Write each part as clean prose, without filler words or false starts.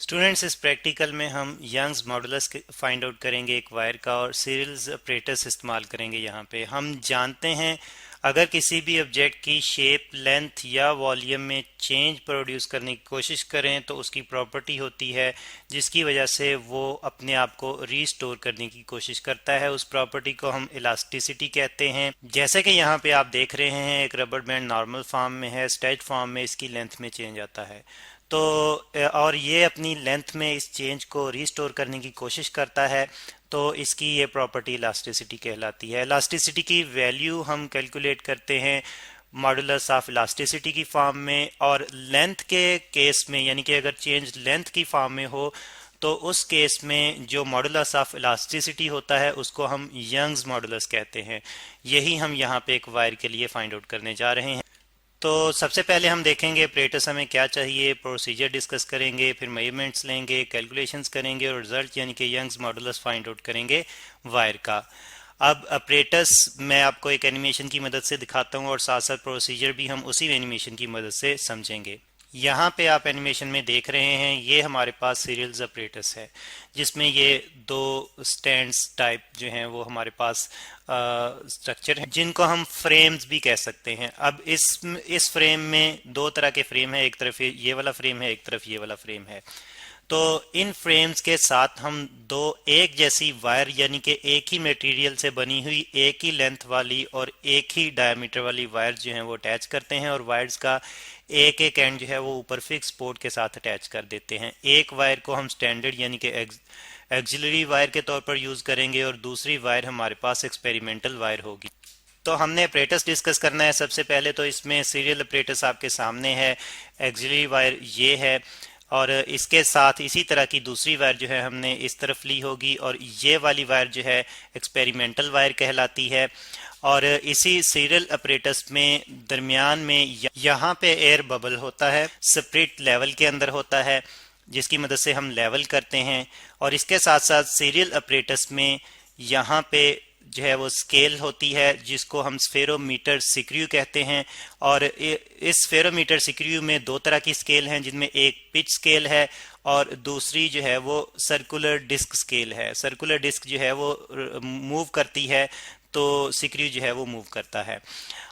Students, इस practical में हम यंग्स मॉडुलस फाइंड आउट करेंगे एक वायर का और सीरियल्स अपरेटस इस्तेमाल करेंगे। यहाँ पे हम जानते हैं अगर किसी भी ऑब्जेक्ट की शेप, लेंथ या वॉल्यूम में चेंज प्रोड्यूस करने की कोशिश करें तो उसकी प्रॉपर्टी होती है जिसकी वजह से वो अपने आप को रीस्टोर करने की कोशिश करता है। उस प्रॉपर्टी को हम इलास्टिसिटी कहते हैं। जैसे कि यहाँ पे आप देख रहे हैं एक रबर बैंड नॉर्मल फॉर्म में है, स्ट्रेच फॉर्म में इसकी लेंथ में चेंज आता है तो और ये अपनी लेंथ में इस चेंज को रिस्टोर करने की कोशिश करता है तो इसकी ये प्रॉपर्टी इलास्टिसिटी कहलाती है। इलास्टिसिटी की वैल्यू हम कैलकुलेट करते हैं मॉडुलस ऑफ इलास्टिसिटी की फॉर्म में, और लेंथ के केस में यानी कि अगर चेंज लेंथ की फॉर्म में हो तो उस केस में जो मॉडुलस ऑफ इलास्टिसिटी होता है उसको हम यंग्स मॉडुलस कहते हैं। यही हम यहाँ पे एक वायर के लिए फाइंड आउट करने जा रहे हैं। तो सबसे पहले हम देखेंगे अपरेटस हमें क्या चाहिए, प्रोसीजर डिस्कस करेंगे, फिर मेजरमेंट्स लेंगे, कैलकुलेशंस करेंगे और रिजल्ट यानी कि यंग्स मॉडुलस फाइंड आउट करेंगे वायर का। अब अपरेटस मैं आपको एक एनिमेशन की मदद से दिखाता हूँ और साथ साथ प्रोसीजर भी हम उसी एनिमेशन की मदद से समझेंगे। यहाँ पे आप एनिमेशन में देख रहे हैं ये हमारे पास सीरियल्स अपरेटस है जिसमें ये दो स्टैंड्स टाइप जो हैं वो हमारे पास स्ट्रक्चर है जिनको हम फ्रेम्स भी कह सकते हैं। अब इस फ्रेम में दो तरह के फ्रेम है, एक तरफ ये वाला फ्रेम है, एक तरफ ये वाला फ्रेम है। तो इन फ्रेम्स के साथ हम दो एक जैसी वायर यानी कि एक ही मटेरियल से बनी हुई एक ही लेंथ वाली और एक ही डायमीटर वाली वायर जो है वो अटैच करते हैं और वायर्स का एक एक एंड जो है वो ऊपर फिक्स पोर्ट के साथ अटैच कर देते हैं। एक वायर को हम स्टैंडर्ड यानी कि एक्सिलरी वायर के तौर पर यूज करेंगे और दूसरी वायर हमारे पास एक्सपेरिमेंटल वायर होगी। तो हमने अपरेटस डिस्कस करना है। सबसे पहले तो इसमें सीरियल अपरेटस आपके सामने है, एक्सिलरी वायर ये है और इसके साथ इसी तरह की दूसरी वायर जो है हमने इस तरफ ली होगी और ये वाली वायर जो है एक्सपेरिमेंटल वायर कहलाती है। और इसी सीरियल अपरेटस में दरमियान में यहाँ पे एयर बबल होता है, स्प्रिट लेवल के अंदर होता है जिसकी मदद से हम लेवल करते हैं। और इसके साथ साथ सीरियल अपरेटस में यहाँ पे जो है वो स्केल होती है जिसको हम स्फेरोमीटर सिक्रियू कहते हैं। और इस स्फेरोमीटर सिक्रियू में दो तरह की स्केल हैं जिनमें एक पिच स्केल है और दूसरी जो है वो सर्कुलर डिस्क स्केल है। सर्कुलर डिस्क जो है वो मूव करती है तो सिक्रियू जो है वो मूव करता है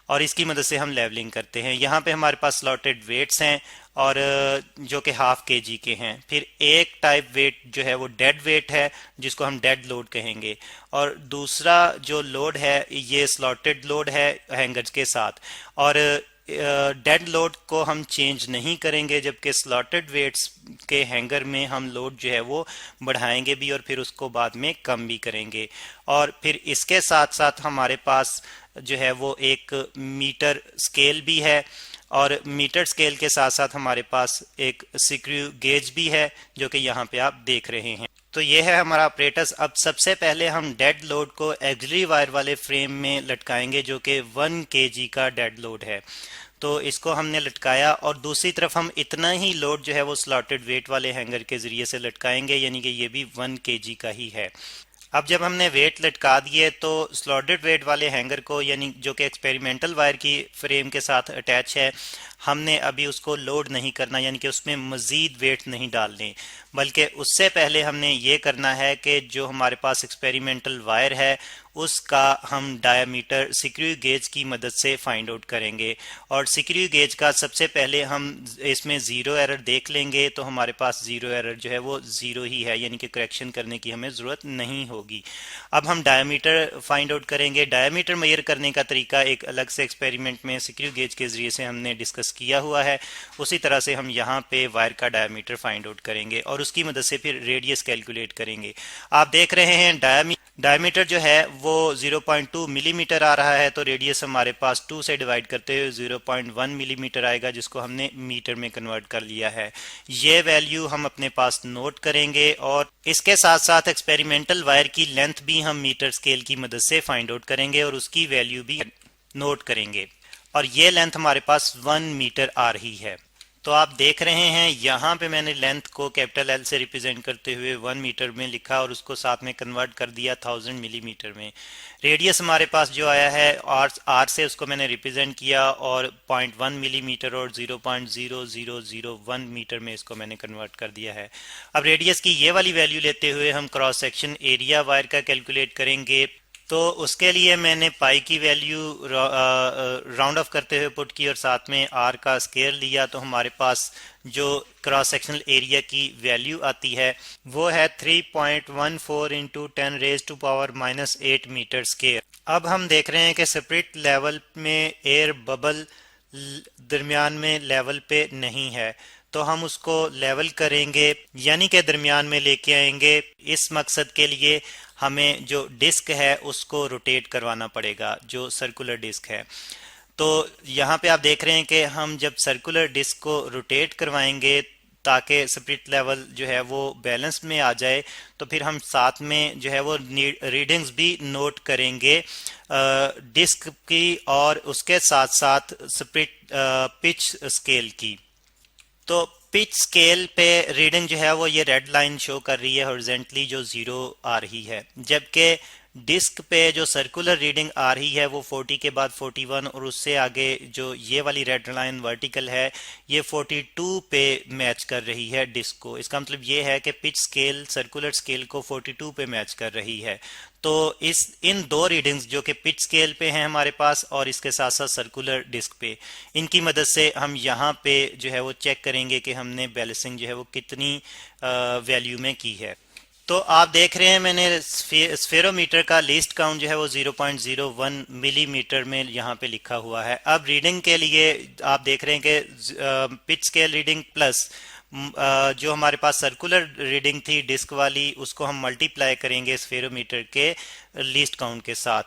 और इसकी मदद से हम लेवलिंग करते हैं। यहाँ पे हमारे पास स्लॉटेड वेट्स हैं और जो कि ½ kg के हैं। फिर एक टाइप वेट जो है वो डेड वेट है जिसको हम डेड लोड कहेंगे और दूसरा जो लोड है ये स्लॉटेड लोड है हैंगर्स के साथ। और डेड लोड को हम चेंज नहीं करेंगे जबकि स्लॉटेड वेट्स के हैंगर में हम लोड जो है वो बढ़ाएंगे भी और फिर उसको बाद में कम भी करेंगे। और फिर इसके साथ साथ हमारे पास जो है वो एक मीटर स्केल भी है और मीटर स्केल के साथ साथ हमारे पास एक सिक्रियू गेज भी है जो कि यहाँ पे आप देख रहे हैं। तो ये है हमारा अपरेटस। अब सबसे पहले हम डेड लोड को एक्सिलरी वायर वाले फ्रेम में लटकाएंगे जो कि 1 kg का डेड लोड है। तो इसको हमने लटकाया और दूसरी तरफ हम इतना ही लोड जो है वो स्लॉटेड वेट वाले हैंगर के जरिए से लटकाएंगे यानी कि ये भी 1 kg का ही है। अब जब हमने वेट लटका दिए तो स्लॉटेड वेट वाले हैंगर को यानी जो कि एक्सपेरिमेंटल वायर की फ्रेम के साथ अटैच है हमने अभी उसको लोड नहीं करना यानी कि उसमें मज़ीद वेट नहीं डालने, बल्कि उससे पहले हमने ये करना है कि जो हमारे पास एक्सपेरिमेंटल वायर है उसका हम डायमीटर सिक्रियू गेज की मदद से फाइंड आउट करेंगे। और सिक्रियू गेज का सबसे पहले हम इसमें ज़ीरो एरर देख लेंगे तो हमारे पास ज़ीरो एरर जो है वो ज़ीरो ही है यानी कि करेक्शन करने की हमें ज़रूरत नहीं होगी। अब हम डायमीटर फाइंड आउट करेंगे। डायमीटर मेजर करने का तरीका एक अलग से एक्सपेरिमेंट में सिक्रियू गेज के जरिए से हमने डिस्कस किया हुआ है, उसी तरह से हम यहाँ पे वायर का डायमीटर फाइंड आउट करेंगे और उसकी मदद से फिर रेडियस कैलकुलेट करेंगे। आप देख रहे हैं डायमीटर जो है वो 0.2 मिलीमीटर आ रहा है तो रेडियस हमारे पास 2 से डिवाइड करते हुए 0.1 मिलीमीटर आएगा जिसको हमने मीटर में कन्वर्ट कर लिया है। ये वैल्यू हम अपने पास नोट करेंगे और इसके साथ साथ एक्सपेरिमेंटल वायर की लेंथ भी हम मीटर स्केल की मदद से फाइंड आउट करेंगे और उसकी वैल्यू भी नोट करेंगे और ये लेंथ हमारे पास 1 मीटर आ रही है। तो आप देख रहे हैं यहाँ पे मैंने लेंथ को कैपिटल एल से रिप्रेजेंट करते हुए 1 मीटर में लिखा और उसको साथ में कन्वर्ट कर दिया 1000 मिलीमीटर में। रेडियस हमारे पास जो आया है आर से उसको मैंने रिप्रेजेंट किया और 0.1 मिलीमीटर और 0.0001 मीटर में इसको मैंने कन्वर्ट कर दिया है। अब रेडियस की ये वाली वैल्यू लेते हुए हम क्रॉस सेक्शन एरिया वायर का कैलकुलेट करेंगे। तो उसके लिए मैंने पाई की वैल्यू राउंड ऑफ करते हुए पुट की और साथ में आर का स्केयर लिया। तो हमारे पास जो क्रॉस सेक्शनल एरिया की वैल्यू आती है वो है 3.14 into 10 raise to power -8 metre square. अब हम देख रहे हैं कि स्पिरिट लेवल में एयर बबल दरमियान में लेवल पे नहीं है, तो हम उसको लेवल करेंगे यानी कि दरमियान में लेके आएंगे। इस मकसद के लिए हमें जो डिस्क है उसको रोटेट करवाना पड़ेगा, जो सर्कुलर डिस्क है। तो यहाँ पे आप देख रहे हैं कि हम जब सर्कुलर डिस्क को रोटेट करवाएंगे ताकि स्पिरिट लेवल जो है वो बैलेंस में आ जाए, तो फिर हम साथ में जो है वो रीडिंग्स भी नोट करेंगे डिस्क की और उसके साथ साथ स्पिरिट पिच स्केल की। तो पिच स्केल पे रीडिंग जो है वो ये रेड लाइन शो कर रही है हॉरिजॉन्टली, जो 0 आ रही है, जबकि डिस्क पे जो सर्कुलर रीडिंग आ रही है वो 40 के बाद 41 और उससे आगे जो ये वाली रेड लाइन वर्टिकल है ये 42 पे मैच कर रही है डिस्क को। इसका मतलब ये है कि पिच स्केल सर्कुलर स्केल को 42 पे मैच कर रही है। तो इन दो रीडिंग्स जो कि पिच स्केल पे हैं हमारे पास और इसके साथ साथ सर्कुलर डिस्क पे, इनकी मदद से हम यहाँ पे जो है वो चेक करेंगे कि हमने बैलेंसिंग जो है वो कितनी वैल्यू में की है। तो आप देख रहे हैं मैंने स्फेरोमीटर का लीस्ट काउंट जो है वो 0.01 मिलीमीटर में यहाँ पे लिखा हुआ है। अब रीडिंग के लिए आप देख रहे हैं कि पिच स्केल रीडिंग प्लस जो हमारे पास सर्कुलर रीडिंग थी डिस्क वाली उसको हम मल्टीप्लाई करेंगे स्फेरोमीटर के लीस्ट काउंट के साथ,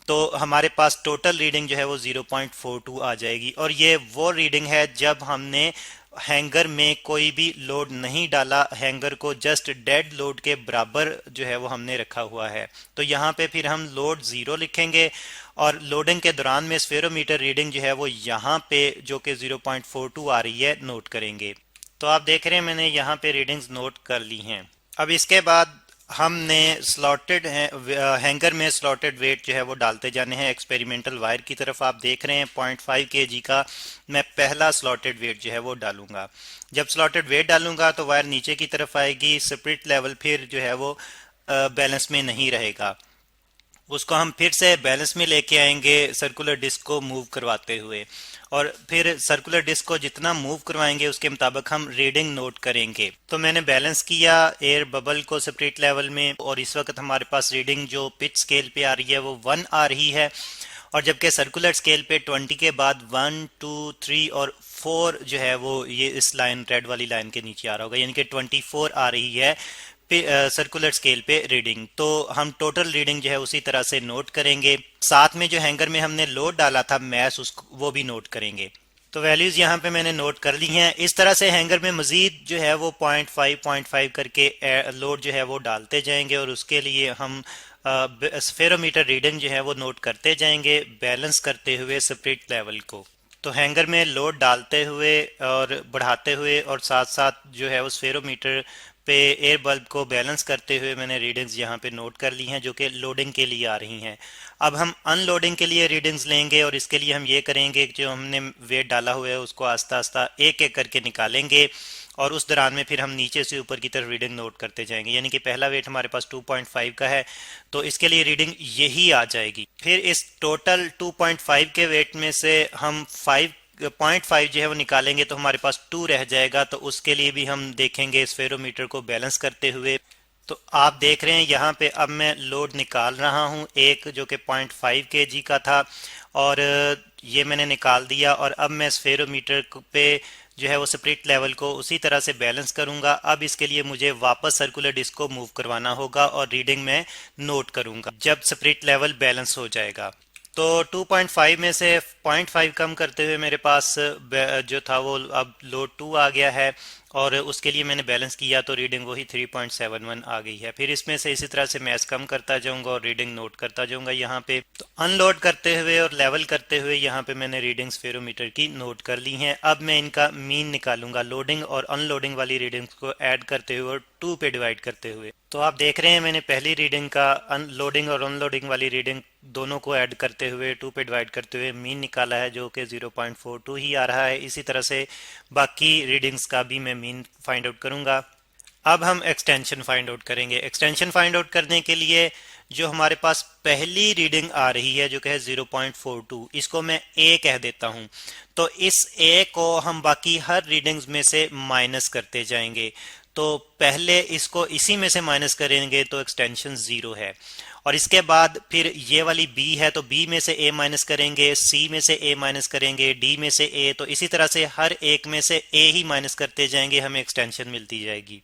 तो हमारे पास टोटल रीडिंग जो है वो 0.42 आ जाएगी। और ये वो रीडिंग है जब हमने हैंगर में कोई भी लोड नहीं डाला, हैंगर को जस्ट डेड लोड के बराबर जो है वो हमने रखा हुआ है। तो यहाँ पे फिर हम लोड 0 लिखेंगे और लोडिंग के दौरान में स्फेरोमीटर रीडिंग जो है वो यहाँ पे जो कि 0.42 आ रही है नोट करेंगे। तो आप देख रहे हैं मैंने यहाँ पे रीडिंग्स नोट कर ली हैं। अब इसके बाद हमने स्लॉटेड हैंगर में स्लॉटेड वेट जो है वो डालते जाने हैं। एक्सपेरिमेंटल वायर की तरफ आप देख रहे हैं 0.5 kg का मैं पहला स्लॉटेड वेट जो है वो डालूंगा। जब स्लॉटेड वेट डालूंगा तो वायर नीचे की तरफ आएगी, स्पिरिट लेवल फिर जो है वो बैलेंस में नहीं रहेगा, उसको हम फिर से बैलेंस में लेके आएंगे सर्कुलर डिस्क को मूव करवाते हुए, और फिर सर्कुलर डिस्क को जितना मूव करवाएंगे उसके मुताबिक हम रीडिंग नोट करेंगे। तो मैंने बैलेंस किया एयर बबल को स्पिरिट लेवल में और इस वक्त हमारे पास रीडिंग जो पिच स्केल पे आ रही है वो 1 आ रही है, और जबकि सर्कुलर स्केल पे 20 के बाद 1, 2, 3 और 4 जो है वो ये इस लाइन रेड वाली लाइन के नीचे आ रहा होगा, यानी कि 24 आ रही है सर्कुलर स्केल पे रीडिंग। तो हम टोटल रीडिंग जो है उसी तरह से नोट करेंगे, साथ में जो हैंगर में हमने लोड डाला था मैस उसको वो भी नोट करेंगे। तो वैल्यूज यहाँ पे मैंने नोट कर ली हैं। इस तरह से हैंगर में मजीद जो है वो 0.5 करके लोड जो है वो डालते जाएंगे और उसके लिए हम स्फेरोमीटर रीडिंग जो है वो नोट करते जाएंगे बैलेंस करते हुए स्पिरिट लेवल को। तो हैंगर में लोड डालते हुए और बढ़ाते हुए और साथ साथ जो है वो स्फेरोमीटर पे एयर बल्ब को बैलेंस करते हुए मैंने रीडिंग्स यहाँ पे नोट कर ली हैं जो कि लोडिंग के लिए आ रही हैं। अब हम अनलोडिंग के लिए रीडिंग्स लेंगे और इसके लिए हम ये करेंगे कि जो हमने वेट डाला हुआ है उसको आस्ता आस्ता एक एक करके निकालेंगे और उस दौरान में फिर हम नीचे से ऊपर की तरफ रीडिंग नोट करते जाएंगे। यानी कि पहला वेट हमारे पास 2.5 का है तो इसके लिए रीडिंग यही आ जाएगी। फिर इस टोटल 2.5 के वेट में से हम 0.5 जो है वो निकालेंगे तो हमारे पास 2 रह जाएगा। तो उसके लिए भी हम देखेंगे स्फेरोमीटर को बैलेंस करते हुए। तो आप देख रहे हैं यहाँ पे अब मैं लोड निकाल रहा हूँ एक जो कि 0.5 kg का था और ये मैंने निकाल दिया और अब मैं स्फेरोमीटर पे जो है वो स्पिरिट लेवल को उसी तरह से बैलेंस करूंगा। अब इसके लिए मुझे वापस सर्कुलर डिस्क को मूव करवाना होगा और रीडिंग में नोट करूंगा जब स्पिरिट लेवल बैलेंस हो जाएगा। तो 2.5 में से 0.5 कम करते हुए मेरे पास जो था वो अब लोड 2 आ गया है, और उसके लिए मैंने बैलेंस किया तो रीडिंग वही 3.71 आ गई है। फिर इसमें से इसी तरह से मैच कम करता जाऊंगा और रीडिंग नोट करता जाऊंगा यहाँ पे। तो अनलोड करते हुए और लेवल करते हुए यहाँ पे मैंने रीडिंग्स फेरोमीटर की नोट कर ली हैं। अब मैं इनका मीन निकालूंगा लोडिंग और अनलोडिंग वाली रीडिंग्स को ऐड करते हुए और 2 पे डिवाइड करते हुए। तो आप देख रहे हैं मैंने पहली रीडिंग का अनलोडिंग और अनलोडिंग वाली रीडिंग दोनों को ऐड करते हुए 2 पे डिवाइड करते हुए मीन निकाला है, जो कि 0.42 ही आ रहा है। इसी तरह से बाकी रीडिंग्स का भी मैं मीन फाइंड आउट करूंगा। अब हम एक्सटेंशन फाइंड आउट करेंगे। एक्सटेंशन फाइंड आउट करने के लिए जो हमारे पास पहली रीडिंग आ रही है जो कि है 0.42, इसको मैं ए कह देता हूं। तो इस ए को हम बाकी हर रीडिंग्स में से माइनस करते जाएंगे। तो पहले इसको इसी में से माइनस करेंगे तो एक्सटेंशन 0 है, और इसके बाद फिर ये वाली बी है तो बी में से ए माइनस करेंगे, सी में से ए माइनस करेंगे, डी में से ए, तो इसी तरह से हर एक में से ए ही माइनस करते जाएंगे, हमें एक्सटेंशन मिलती जाएगी।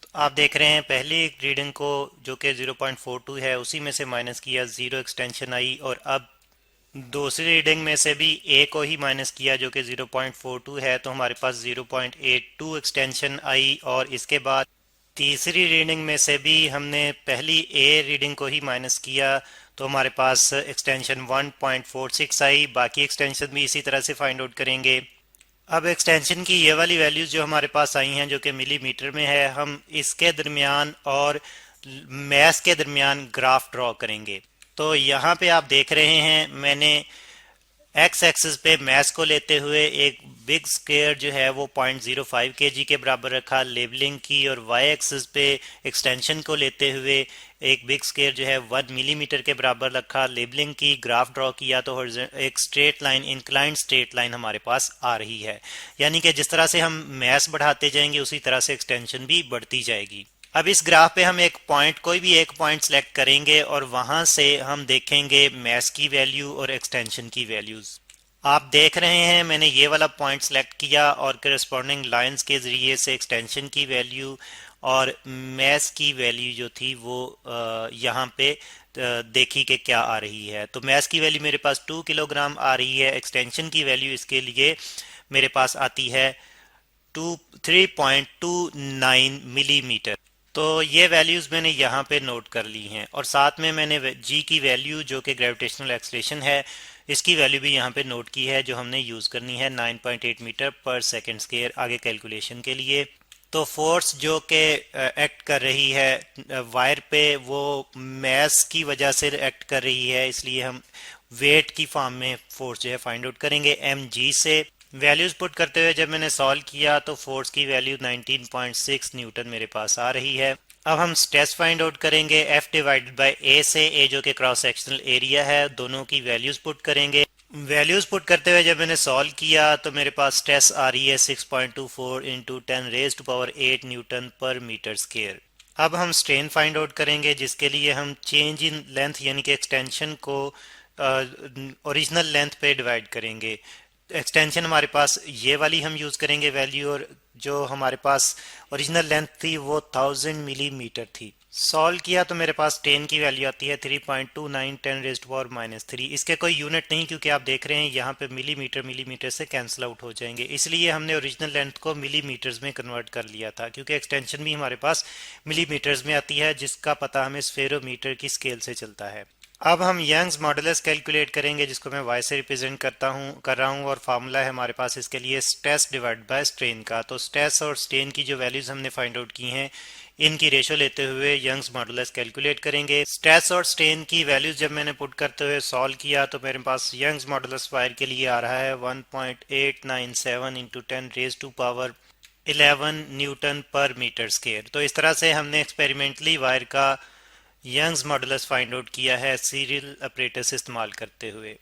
तो आप देख रहे हैं पहली रीडिंग को जो कि 0.42 है उसी में से माइनस किया, 0 एक्सटेंशन आई, और अब दूसरी रीडिंग में से भी ए को ही माइनस किया जो कि 0.42 है, तो हमारे पास 0.82 एक्सटेंशन आई। और इसके बाद तीसरी रीडिंग में से भी हमने पहली ए रीडिंग को ही माइनस किया, तो हमारे पास एक्सटेंशन 1.46 आई। बाकी एक्सटेंशन भी इसी तरह से फाइंड आउट करेंगे। अब एक्सटेंशन की ये वाली वैल्यूज जो हमारे पास आई हैं जो कि मिलीमीटर में है, हम इसके दरमियान और मैस के दरमियान ग्राफ ड्रॉ करेंगे। तो यहाँ पे आप देख रहे हैं मैंने एक्स एक्सिस पे मैस को लेते हुए एक बिग स्क्वायर जो है वो 0.05 kg के बराबर रखा लेबलिंग की, और वाई एक्सिस पे एक्सटेंशन को लेते हुए एक बिग स्क्वायर जो है 1 मिलीमीटर के बराबर रखा लेबलिंग की, ग्राफ ड्रॉ किया तो एक straight line, inclined straight line हमारे पास आ रही है। यानी कि जिस तरह से हम मैस बढ़ाते जाएंगे उसी तरह से एक्सटेंशन भी बढ़ती जाएगी। अब इस ग्राफ पे हम एक पॉइंट, कोई भी एक पॉइंट सेलेक्ट करेंगे और वहां से हम देखेंगे मैस की वैल्यू और एक्सटेंशन की वैल्यूज। आप देख रहे हैं मैंने ये वाला पॉइंट सेलेक्ट किया और करस्पॉन्डिंग लाइंस के जरिए से एक्सटेंशन की वैल्यू और मैस की वैल्यू जो थी वो यहाँ पे देखी कि क्या आ रही है। तो मैस की वैल्यू मेरे पास 2 किलोग्राम आ रही है, एक्सटेंशन की वैल्यू इसके लिए मेरे पास आती है 3.29 मिलीमीटर। तो ये वैल्यूज मैंने यहाँ पे नोट कर ली हैं, और साथ में मैंने जी की वैल्यू जो कि ग्रेविटेशनल एक्सलेशन है इसकी वैल्यू भी यहाँ पे नोट की है, जो हमने यूज करनी है 9.8 मीटर पर सेकंड स्क्वायर आगे कैलकुलेशन के लिए। तो फोर्स जो कि एक्ट कर रही है वायर पे वो मैस की वजह से एक्ट कर रही है, इसलिए हम वेट की फॉर्म में फोर्स जो है फाइंड आउट करेंगे एम जी से। वैल्यूज पुट करते हुए जब मैंने सॉल्व किया तो फोर्स की वैल्यू 19.6 न्यूटन मेरे पास आ रही है। अब हम स्ट्रेस फाइंड आउट करेंगे एफ डिवाइडेड बाय ए से, ए जो कि क्रॉस सेक्शनल एरिया है, दोनों की वैल्यूज पुट करेंगे। वैल्यूज पुट करते हुए जब मैंने सॉल्व किया तो मेरे पास स्ट्रेस आ रही है 6.24 इंटू 10⁻⁸ न्यूटन पर मीटर स्क्वायर। अब हम स्ट्रेन फाइंड आउट करेंगे, जिसके लिए हम चेंज इन लेंथ यानी कि एक्सटेंशन को ओरिजिनल लेंथ पे डिवाइड करेंगे। एक्सटेंशन हमारे पास ये वाली हम यूज करेंगे वैल्यू, और जो हमारे पास ओरिजिनल लेंथ थी वो 1000 मिलीमीटर थी। सॉल्व किया तो मेरे पास 10 की वैल्यू आती है 3.29 10⁻⁻³ इसके कोई यूनिट नहीं, क्योंकि आप देख रहे हैं यहाँ पे मिलीमीटर से कैंसिल आउट हो जाएंगे, इसलिए हमने ओरिजिनल लेंथ को मिलीमीटर्स में कन्वर्ट कर लिया था, क्योंकि एक्सटेंशन भी हमारे पास मिलीमीटर्स में आती है जिसका पता हमें स्फेरोमीटर की स्केल से चलता है। अब हम यंग्स मॉडुलस कैलकुलेट करेंगे, जिसको मैं y से रिप्रेजेंट कर रहा हूँ, और फार्मूला है हमारे पास इसके लिए स्ट्रेस डिवाइड बाय स्ट्रेन का। तो स्ट्रेस और स्ट्रेन की जो वैल्यूज हमने फाइंड आउट की हैं इनकी रेशो लेते हुए यंग्स मॉडुलस कैलकुलेट करेंगे। स्ट्रेस और स्ट्रेन की वैल्यूज जब मैंने पुट करते हुए सॉल्व किया तो मेरे पास यंग्स मॉडुलस वायर के लिए आ रहा है 1.897 इंटू 10⁻11 न्यूटन पर मीटर स्क्वायर। तो इस तरह से हमने एक्सपेरिमेंटली वायर का यंग्स मॉडुलस फाइंड आउट किया है सीरियल अपरेटस इस्तेमाल करते हुए।